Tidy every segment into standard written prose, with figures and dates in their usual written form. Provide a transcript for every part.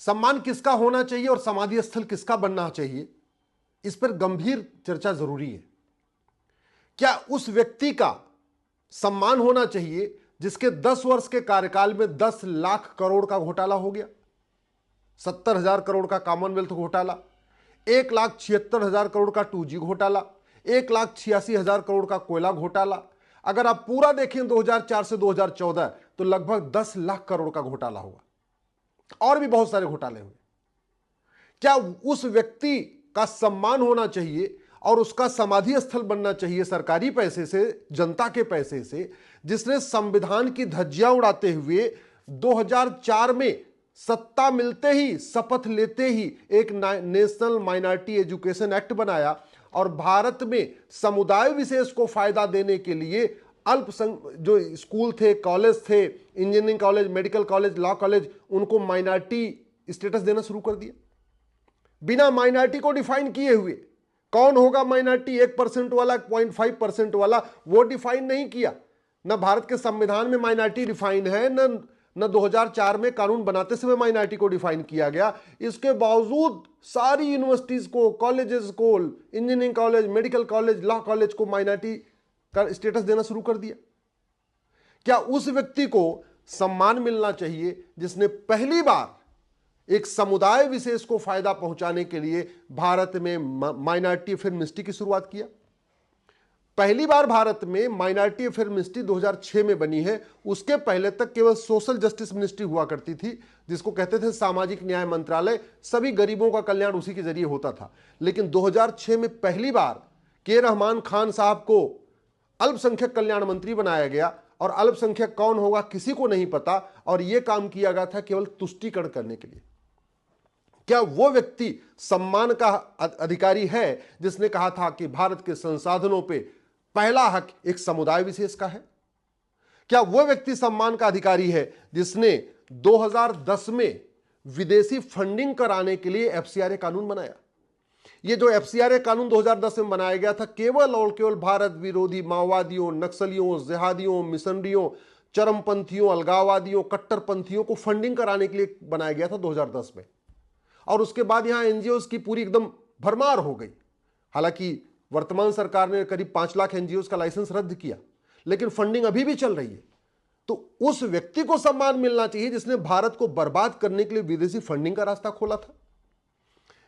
सम्मान किसका होना चाहिए और समाधि स्थल किसका बनना चाहिए, इस पर गंभीर चर्चा जरूरी है। क्या उस व्यक्ति का सम्मान होना चाहिए जिसके 10 वर्ष के कार्यकाल में 10 लाख करोड़ का घोटाला हो गया, 70,000 करोड़ का कॉमनवेल्थ घोटाला, 1,76,000 करोड़ का 2G घोटाला, 1,86,000 करोड़ का कोयला घोटाला। अगर आप पूरा देखें 2004 से 2014 तो लगभग 10 लाख करोड़ का घोटाला हुआ और भी बहुत सारे घोटाले हुए। क्या उस व्यक्ति का सम्मान होना चाहिए और उसका समाधि स्थल बनना चाहिए सरकारी पैसे से, जनता के पैसे से, जिसने संविधान की धज्जियां उड़ाते हुए 2004 में सत्ता मिलते ही, शपथ लेते ही एक नेशनल माइनॉरिटी एजुकेशन एक्ट बनाया और भारत में समुदाय विशेष को फायदा देने के लिए जो स्कूल थे, कॉलेज थे, engineering college, medical college, law college, उनको माइनॉरिटी स्टेटस देना शुरू कर दिया बिना माइनॉरिटी को डिफाइन किए हुए। कौन होगा माइनॉरिटी, 1% वाला, 0.5% वाला, वो डिफाइन नहीं किया। न भारत के संविधान में माइनॉरिटी डिफाइन है, न 2004 में कानून बनाते समय माइनॉरिटी को डिफाइन किया गया। इसके बावजूद सारी यूनिवर्सिटीज को, कॉलेजेस को, engineering college, medical college, law college को माइनॉरिटी का स्टेटस देना शुरू कर दिया। क्या उस व्यक्ति को सम्मान मिलना चाहिए जिसने पहली बार एक समुदाय विशेष को फायदा पहुंचाने के लिए भारत में माइनॉरिटी अफेयर मिनिस्ट्री की शुरुआत किया? पहली बार भारत में माइनॉरिटी अफेयर मिनिस्ट्री 2006 में बनी है। उसके पहले तक केवल सोशल जस्टिस मिनिस्ट्री हुआ करती थी, जिसको कहते थे सामाजिक न्याय मंत्रालय। सभी गरीबों का कल्याण उसी के जरिए होता था। लेकिन 2006 में पहली बार के रहमान खान साहब को अल्पसंख्यक कल्याण मंत्री बनाया गया और अल्पसंख्यक कौन होगा किसी को नहीं पता, और यह काम किया गया था केवल तुष्टीकरण करने के लिए। क्या वो व्यक्ति सम्मान का अधिकारी है जिसने कहा था कि भारत के संसाधनों पे पहला हक एक समुदाय विशेष का है? क्या वो व्यक्ति सम्मान का अधिकारी है जिसने 2010 में विदेशी फंडिंग कराने के लिए एफसीआरए कानून बनाया? ये जो एफसीआरए कानून 2010 में बनाया गया था, केवल और केवल भारत विरोधी माओवादियों, नक्सलियों, जिहादियों, मिशनरियों, चरमपंथियों, अलगाववादियों, कट्टरपंथियों को फंडिंग कराने के लिए बनाया गया था 2010 में। और उसके बाद यहां एनजीओ की पूरी एकदम भरमार हो गई। हालांकि वर्तमान सरकार ने करीब 5 लाख एनजीओ का लाइसेंस रद्द किया, लेकिन फंडिंग अभी भी चल रही है। तो उस व्यक्ति को सम्मान मिलना चाहिए जिसने भारत को बर्बाद करने के लिए विदेशी फंडिंग का रास्ता खोला था।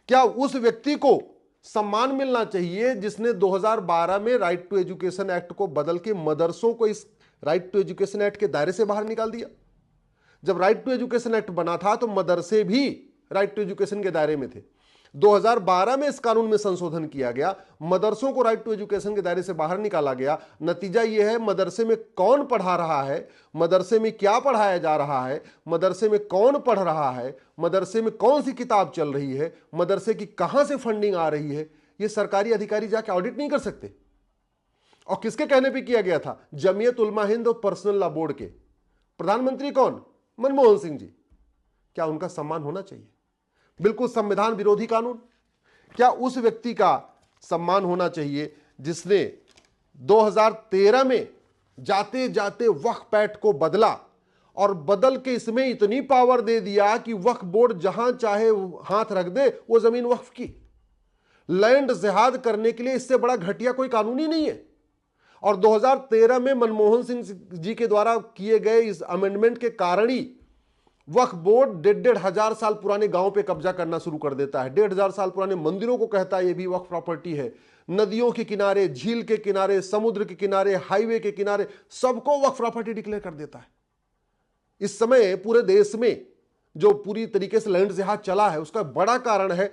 क्या उस व्यक्ति को सम्मान मिलना चाहिए जिसने 2012 में राइट टू एजुकेशन एक्ट को बदल के मदरसों को इस राइट टू एजुकेशन एक्ट के दायरे से बाहर निकाल दिया? जब राइट टू एजुकेशन एक्ट बना था तो मदरसे भी राइट टू एजुकेशन के दायरे में थे। 2012 में इस कानून में संशोधन किया गया, मदरसों को राइट टू एजुकेशन के दायरे से बाहर निकाला गया। नतीजा यह है, मदरसे में कौन पढ़ा रहा है, मदरसे में क्या पढ़ाया जा रहा है, मदरसे में कौन पढ़ रहा है, मदरसे में कौन सी किताब चल रही है, मदरसे की कहां से फंडिंग आ रही है, यह सरकारी अधिकारी जाके ऑडिट नहीं कर सकते। और किसके कहने पर किया गया था? जमीयत उलमा हिंद और पर्सनल लॉ बोर्ड के प्रधानमंत्री कौन? मनमोहन सिंह जी। क्या उनका सम्मान होना चाहिए? बिल्कुल संविधान विरोधी कानून। क्या उस व्यक्ति का सम्मान होना चाहिए जिसने 2013 में जाते जाते वक्फ एक्ट को बदला और बदल के इसमें इतनी पावर दे दिया कि वक्फ बोर्ड जहां चाहे हाथ रख दे वो जमीन वक्फ की? लैंड जिहाद करने के लिए इससे बड़ा घटिया कोई कानून ही नहीं है। और 2013 में मनमोहन सिंह जी के द्वारा किए गए इस अमेंडमेंट के कारण ही वक्फ बोर्ड 1,500 साल पुराने गांव पे कब्जा करना शुरू कर देता है। 1,500 साल पुराने मंदिरों को कहता है ये भी वक्फ प्रॉपर्टी है। नदियों के किनारे, झील के किनारे, समुद्र के किनारे, हाईवे के किनारे, सबको वक्फ प्रॉपर्टी डिक्लेयर कर देता है। इस समय पूरे देश में जो पूरी तरीके से लैंड जिहाद चला है उसका बड़ा कारण है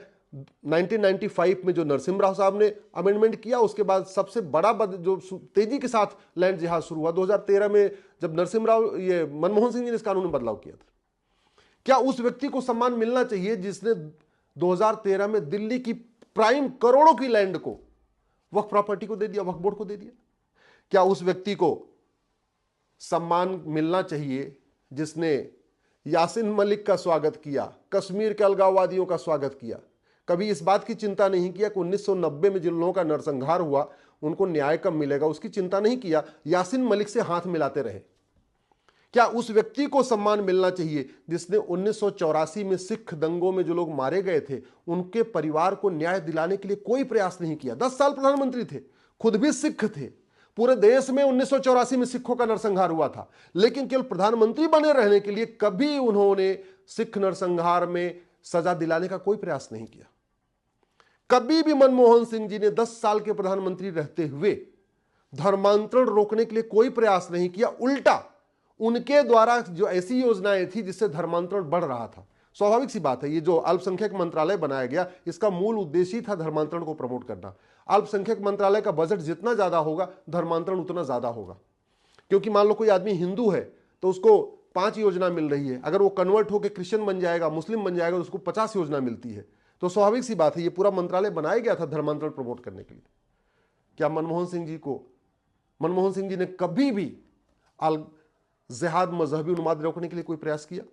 1995 में जो नरसिम्हा राव साहब ने अमेंडमेंट किया। उसके बाद सबसे बड़ा जो तेजी के साथ लैंड जिहाद शुरू हुआ 2013 में, जब नरसिम्हा राव, ये मनमोहन सिंह जी ने इस कानून में बदलाव किया था। क्या उस व्यक्ति को सम्मान मिलना चाहिए जिसने 2013 में दिल्ली की प्राइम करोड़ों की लैंड को वक्फ प्रॉपर्टी को दे दिया, वक्फ बोर्ड को दे दिया? क्या उस व्यक्ति को सम्मान मिलना चाहिए जिसने यासीन मलिक का स्वागत किया, कश्मीर के अलगाववादियों का स्वागत किया, कभी इस बात की चिंता नहीं किया कि 1990 में जिन लोगों का नरसंहार हुआ उनको न्याय कब मिलेगा, उसकी चिंता नहीं किया, यासीन मलिक से हाथ मिलाते रहे? क्या उस व्यक्ति को सम्मान मिलना चाहिए जिसने 1984 में सिख दंगों में जो लोग मारे गए थे उनके परिवार को न्याय दिलाने के लिए कोई प्रयास नहीं किया? 10 साल प्रधानमंत्री थे, खुद भी सिख थे, पूरे देश में 1984 में सिखों का नरसंहार हुआ था, लेकिन केवल प्रधानमंत्री बने रहने के लिए कभी उन्होंने सिख नरसंहार में सजा दिलाने का कोई प्रयास नहीं किया। कभी भी मनमोहन सिंह जी ने 10 साल के प्रधानमंत्री रहते हुए धर्मांतरण रोकने के लिए कोई प्रयास नहीं किया। उल्टा उनके द्वारा जो ऐसी योजनाएं थी जिससे धर्मांतरण बढ़ रहा था, स्वाभाविक सी बात है, ये जो अल्पसंख्यक मंत्रालय बनाया गया इसका मूल उद्देश्य ही था धर्मांतरण को प्रमोट करना। अल्पसंख्यक मंत्रालय का बजट जितना ज्यादा होगा धर्मांतरण उतना ज्यादा होगा, क्योंकि मान लो कोई आदमी हिंदू है तो उसको 5 योजना मिल रही है, अगर वो कन्वर्ट होकर क्रिश्चियन बन जाएगा, मुस्लिम बन जाएगा तो उसको 50 योजना मिलती है। तो स्वाभाविक सी बात है ये पूरा मंत्रालय बनाया गया था धर्मांतरण प्रमोट करने के लिए। क्या मनमोहन सिंह जी ने कभी भी जिहाद मजहबी उन्माद रोकने के लिए कोई प्रयास किया?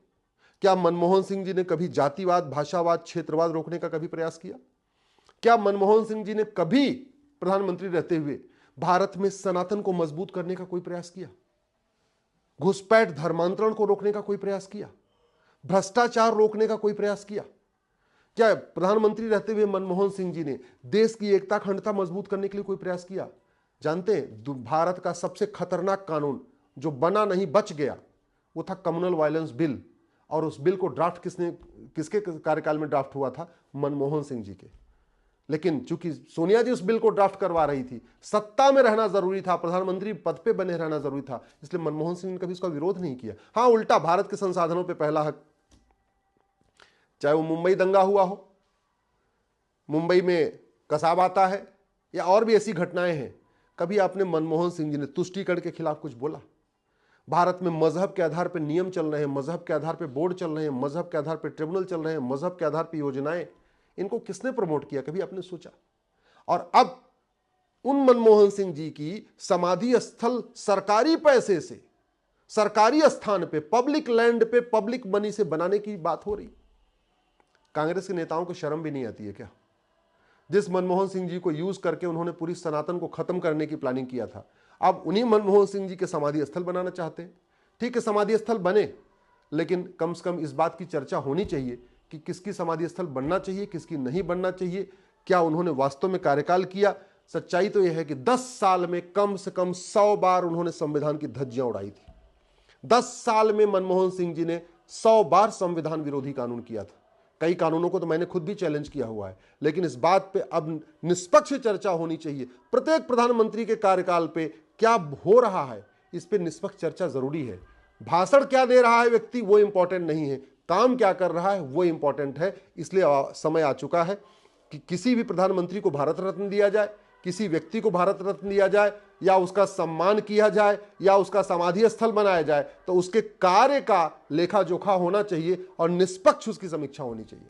क्या मनमोहन सिंह जी ने कभी जातिवाद, भाषावाद, क्षेत्रवाद रोकने का कभी प्रयास किया? क्या मनमोहन सिंह जी ने कभी प्रधानमंत्री रहते हुए भारत में सनातन को मजबूत करने का कोई प्रयास किया? घुसपैठ धर्मांतरण को रोकने का कोई प्रयास किया? भ्रष्टाचार रोकने का कोई प्रयास किया? क्या प्रधानमंत्री रहते हुए मनमोहन सिंह जी ने देश की एकता अखंडता मजबूत करने के लिए कोई प्रयास किया? जानते हैं भारत का सबसे खतरनाक कानून जो बना नहीं बच गया वो था कम्युनल वायलेंस बिल, और उस बिल को ड्राफ्ट किसके कार्यकाल में ड्राफ्ट हुआ था? मनमोहन सिंह जी के। लेकिन चूंकि सोनिया जी उस बिल को ड्राफ्ट करवा रही थी, सत्ता में रहना जरूरी था, प्रधानमंत्री पद पे बने रहना जरूरी था, इसलिए मनमोहन सिंह ने कभी उसका विरोध नहीं किया। हाँ, उल्टा भारत के संसाधनों पर पहला हक, चाहे वो मुंबई दंगा हुआ हो, मुंबई में कसाब आता है, या और भी ऐसी घटनाएं हैं, कभी आपने मनमोहन सिंह जी ने तुष्टीकरण के खिलाफ कुछ बोला? भारत में मजहब के आधार पर नियम चल रहे हैं, मजहब के आधार पर बोर्ड चल रहे हैं, मजहब के आधार पर ट्रिब्यूनल चल रहे हैं, मजहब के आधार पर योजनाएं, इनको किसने प्रमोट किया? कभी आपने सोचा? और अब उन मनमोहन सिंह जी की समाधि स्थल सरकारी पैसे से, सरकारी स्थान पे, पब्लिक लैंड पे, पब्लिक मनी से बनाने की बात हो रही। कांग्रेस के नेताओं को शर्म भी नहीं आती है क्या? जिस मनमोहन सिंह जी को यूज करके उन्होंने पूरी सनातन को खत्म करने की प्लानिंग किया था, अब उन्हीं मनमोहन सिंह जी के समाधि स्थल बनाना चाहते हैं। ठीक है, समाधि स्थल बने, लेकिन कम से कम इस बात की चर्चा होनी चाहिए कि किसकी समाधि स्थल बनना चाहिए, किसकी नहीं बनना चाहिए, क्या उन्होंने वास्तव में कार्यकाल किया। सच्चाई तो यह है कि 10 साल में कम से कम 100 बार उन्होंने संविधान की धज्जियां उड़ाई थी। 10 साल में मनमोहन सिंह जी ने 100 बार संविधान विरोधी कानून किया था। कई कानूनों को तो मैंने खुद भी चैलेंज किया हुआ है, लेकिन इस बात पे अब निष्पक्ष चर्चा होनी चाहिए। प्रत्येक प्रधानमंत्री के कार्यकाल पे क्या हो रहा है, इस पे निष्पक्ष चर्चा जरूरी है। भाषण क्या दे रहा है व्यक्ति वो इंपॉर्टेंट नहीं है, काम क्या कर रहा है वो इंपॉर्टेंट है। इसलिए समय आ चुका है कि किसी भी प्रधानमंत्री को भारत रत्न दिया जाए, किसी व्यक्ति को भारत रत्न दिया जाए, या उसका सम्मान किया जाए, या उसका समाधि स्थल बनाया जाए, तो उसके कार्य का लेखा जोखा होना चाहिए और निष्पक्ष उसकी समीक्षा होनी चाहिए।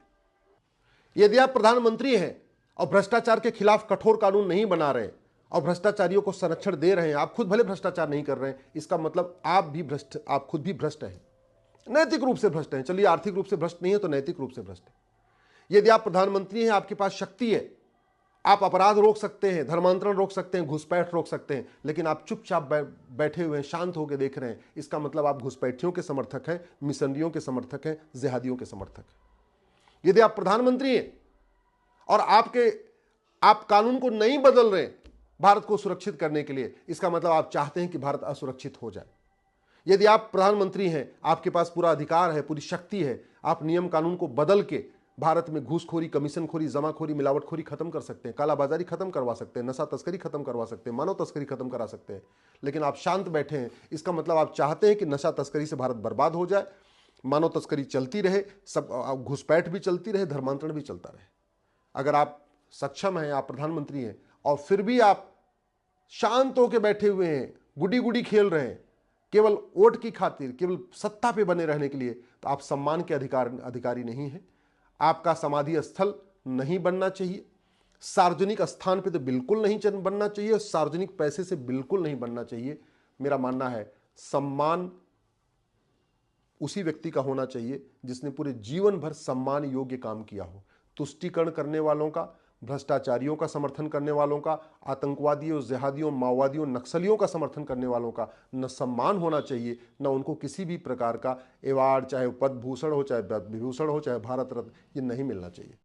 यदि आप प्रधानमंत्री हैं और भ्रष्टाचार के खिलाफ कठोर कानून नहीं बना रहे और भ्रष्टाचारियों को संरक्षण दे रहे हैं, आप खुद भले भ्रष्टाचार नहीं कर रहे हैं, इसका मतलब आप खुद भी भ्रष्ट हैं, नैतिक रूप से भ्रष्ट हैं। चलिए, आर्थिक रूप से भ्रष्ट नहीं है तो नैतिक रूप से भ्रष्ट है। यदि आप प्रधानमंत्री हैं, आपके पास शक्ति है, आप अपराध रोक सकते हैं, धर्मांतरण रोक सकते हैं, घुसपैठ रोक सकते हैं, लेकिन आप चुपचाप बैठे हुए हैं, शांत होकर देख रहे हैं, इसका मतलब आप घुसपैठियों के समर्थक हैं, मिशनरियों के समर्थक हैं, जिहादियों के समर्थक हैं। यदि आप प्रधानमंत्री हैं और आप कानून को नहीं बदल रहे भारत को सुरक्षित करने के लिए, इसका मतलब आप चाहते हैं कि भारत असुरक्षित हो जाए। यदि आप प्रधानमंत्री हैं, आपके पास पूरा अधिकार है, पूरी शक्ति है, आप नियम कानून को बदल के भारत में घूसखोरी, कमीशनखोरी, जमाखोरी, मिलावटखोरी खत्म कर सकते हैं, कालाबाजारी खत्म करवा सकते हैं, नशा तस्करी खत्म करवा सकते हैं, मानव तस्करी खत्म करा सकते हैं, लेकिन आप शांत बैठे हैं, इसका मतलब आप चाहते हैं कि नशा तस्करी से भारत बर्बाद हो जाए, मानव तस्करी चलती रहे, सब घुसपैठ भी चलती रहे, धर्मांतरण भी चलता रहे। अगर आप सक्षम हैं, आप प्रधानमंत्री हैं और फिर भी आप शांत होकर बैठे हुए हैं, गुडी गुडी खेल रहे हैं, केवल वोट की खातिर, केवल सत्ता पे बने रहने के लिए, तो आप सम्मान के अधिकारी नहीं हैं। आपका समाधि स्थल नहीं बनना चाहिए, सार्वजनिक स्थान पे तो बिल्कुल नहीं बनना चाहिए, सार्वजनिक पैसे से बिल्कुल नहीं बनना चाहिए। मेरा मानना है सम्मान उसी व्यक्ति का होना चाहिए जिसने पूरे जीवन भर सम्मान योग्य काम किया हो। तुष्टीकरण करने वालों का, भ्रष्टाचारियों का समर्थन करने वालों का, आतंकवादियों, जिहादियों, माओवादियों, नक्सलियों का समर्थन करने वालों का न सम्मान होना चाहिए, न उनको किसी भी प्रकार का अवार्ड, चाहे पद्म भूषण हो, चाहे विभूषण हो, चाहे भारत रत्न, ये नहीं मिलना चाहिए।